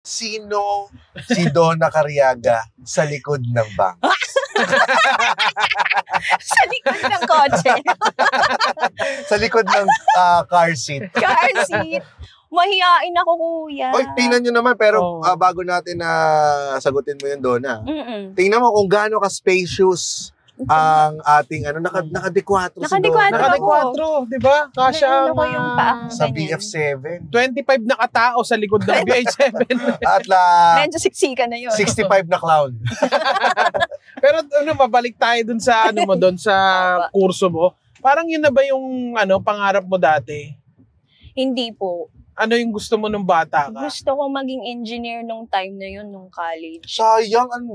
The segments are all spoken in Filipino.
Sino si Donna Cariaga sa likod ng bank? Sa likod ng kotse. Sa likod ng car seat. Car seat. Mahihain ako, kuya. Oy, tingnan nyo naman, pero bago natin na sagutin mo yun, Donna. Tingnan mo kung gaano ka-spacious ang ating naka-D4 si Donna. Naka-D4, di ba? Kasya sa BF7. 25 na katao sa likod ng BF7. At medyo siksika na yun. 65 na clown. Pero mabalik tayo dun sa doon sa kurso mo. Parang yun na ba yung pangarap mo dati? Hindi po. Ano yung gusto mo nung bata ka? Gusto ko maging engineer nung time na yun, nung college. Sayang, ang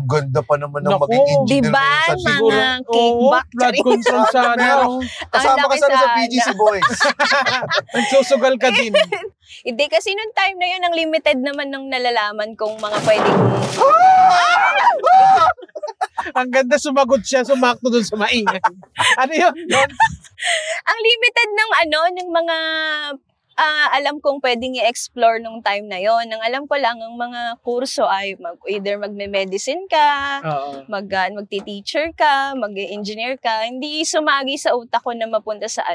ganda pa naman ng maging engineer. Diba, mga kickback? Blood control sana. Kasama ka sana sa BGC Boys. Nagsusugal ka din. Hindi, kasi nung time na yun, ang limited naman ng nalalaman kung mga pwedeng... Ang ganda sumagot siya, sumakto dun sa maingay. Ano yun? Ang limited ng mga... alam kong pwedeng i-explore nung time na yon. Ang alam ko lang, ang mga kurso ay either magme-medicine ka, magti-teacher ka, mag-engineer ka. Hindi sumagi sa utak ko na mapunta sa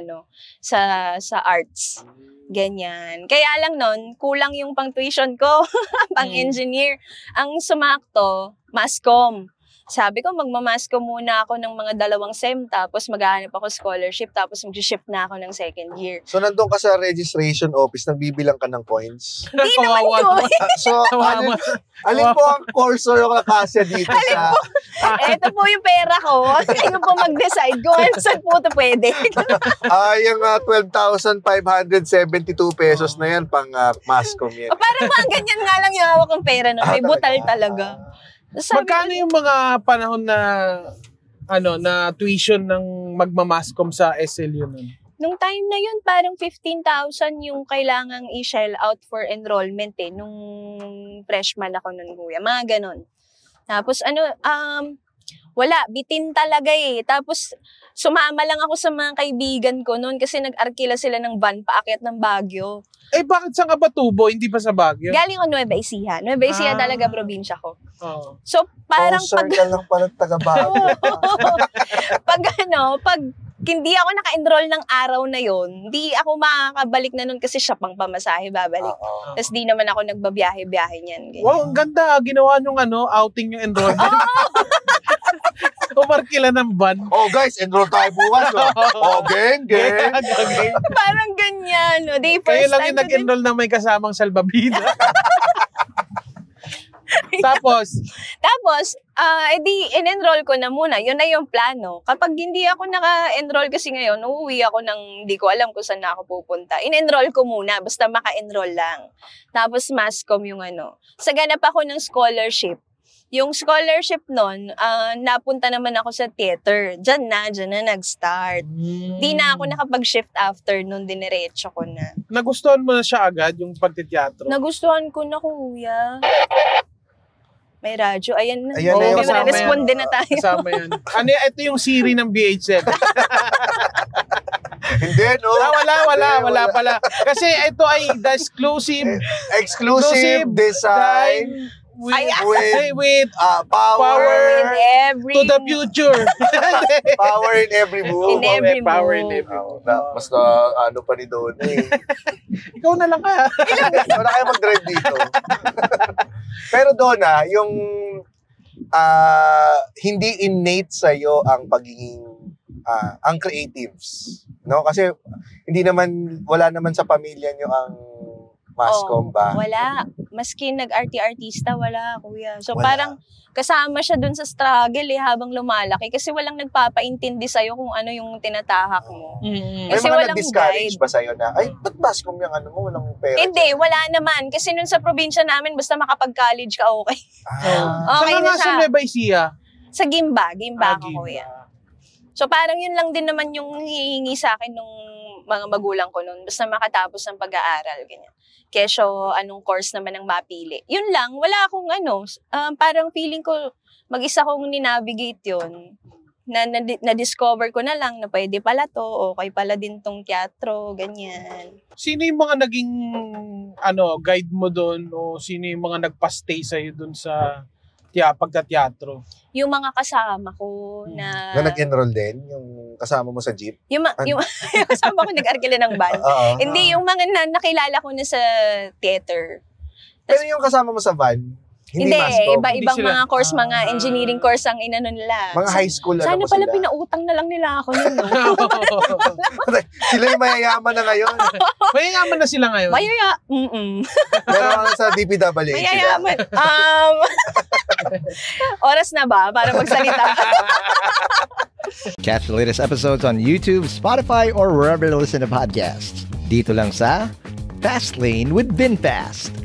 sa arts. Ganyan. Kaya lang nun, kulang yung pang-tuition ko, pang-engineer. Ang sumakto, mass-comm. Sabi ko, magmamasko muna ako ng mga 2 SEM, tapos maghahanap ako scholarship, tapos mag-shift na ako ng second year. So, nandun ka sa registration office, nagbibilang ka ng points? Hindi naman yun. So, alin po ang course yung nakasya dito sa... Ito po yung pera ko. Kayo po mag-decide kung saan po ito pwede. Yung 12,572 pesos na yan, pang mascom yan. Parang mga ganyan nga lang yung hawak ng pera. No? May butal talaga. Magkano yung mga panahon na na tuition ng magmamascom sa SLU nun? Nung time na yun, parang 15,000 yung kailangang i-shell out for enrollment nung freshman ako nun, kuya. Mga ganon. Tapos wala, bitin talaga Tapos sumama lang ako sa mga kaibigan ko noon kasi nag-arkila sila ng van paakyat ng Baguio. Bakit saan ka ba tubo? Hindi pa sa Baguio? Galing ko Nueva Ecija. Nueva Ecija talaga, probinsya ko. Oh. So, parang ka lang pala taga-Baguio. pag hindi ako naka-enroll ng araw na yon, hindi ako makakabalik na nun kasi siya pang pamasahe babalik. Tapos di naman ako nagbabiyahe-biyahe niyan. Ganyan. Wow, ang ganda. Ginawa nyung outing yung enrollment. Umarkila ng van. Oh guys, enroll tayo bukas. Gang. Parang ganyan. No? Kayo lang yung nag-enroll na may kasamang salbabida. Tapos, in-enroll ko na muna. Yun na yung plano. Kapag hindi ako naka-enroll kasi ngayon, uuwi ako ng hindi ko alam kung saan na ako pupunta. In-enroll ko muna, basta maka-enroll lang. Tapos mass-comm yung Sa ganap ako ng scholarship. Yung scholarship nun, napunta naman ako sa theater. Diyan na nag-start. Di na ako nakapag-shift after nun, diniretso ko na. Nagustuhan mo na siya agad, yung pagtiteatro? Nagustuhan ko na, kuya. May radyo. Ayan na. Ayan na yung kasama responde na tayo. Kasama yan. Ito yung Siri ng BH7. Hindi, no? Wala pala. Kasi ito ay the exclusive design with power to the future. Power in every move. Power in every move. Mas pa ni Donna Ikaw na lang kaya. Wala kayo mag-drive dito. Pero Donna, yung hindi innate sa'yo ang pagiging ang creatives. No? Kasi wala naman sa pamilya nyo ang mascom ba? Wala. Maski nag-artista, wala, kuya. So Wala. parang kasama siya dun sa struggle habang lumalaki kasi walang nagpapaintindi sa'yo kung ano yung tinatahak mo. May Kasi mga walang nag-discourage guide. ba sa'yo na, ay, ba't mascom yung mo? Walang pera. Hindi, wala naman. Kasi nun sa probinsya namin, basta makapag-college ka, okay. Okay Saan na nga sa siya. Nueva Ecija? Sa Gimba ako, Gimba. kuya. So parang yun lang din naman yung hihingi sa akin nung mga magulang ko nun. Basta makatapos ng pag-aaral, ganyan. Kesyo, anong course naman ang mapili. Yun lang, wala akong parang feeling ko, mag-isa kong ninavigate yun. na-discover ko na lang na pwede pala to, okay pala din tong teatro, ganyan. Sino yung mga naging guide mo doon o sino yung mga nagpa-stay sa'yo doon sa pagka-teatro? Yung mga kasama ko na nag-enroll din, yung kasama mo sa jeep? Yung kasama ko nag-arkila ng band. Hindi, yung mga nakilala ko na sa theater. Pero yung kasama mo sa van, hindi iba-ibang mga course, mga engineering course ang inano nila. Mga high school, sana pala pinautang na lang nila ako yun, no? Sila yung mayayaman na ngayon. Mayayaman na sila ngayon? Pero sa DPWH mayayaman. Oras na ba para magsalita? Catch the latest episodes on YouTube, Spotify, or wherever you listen to podcasts. Dito lang sa Fast Lane with VinFast.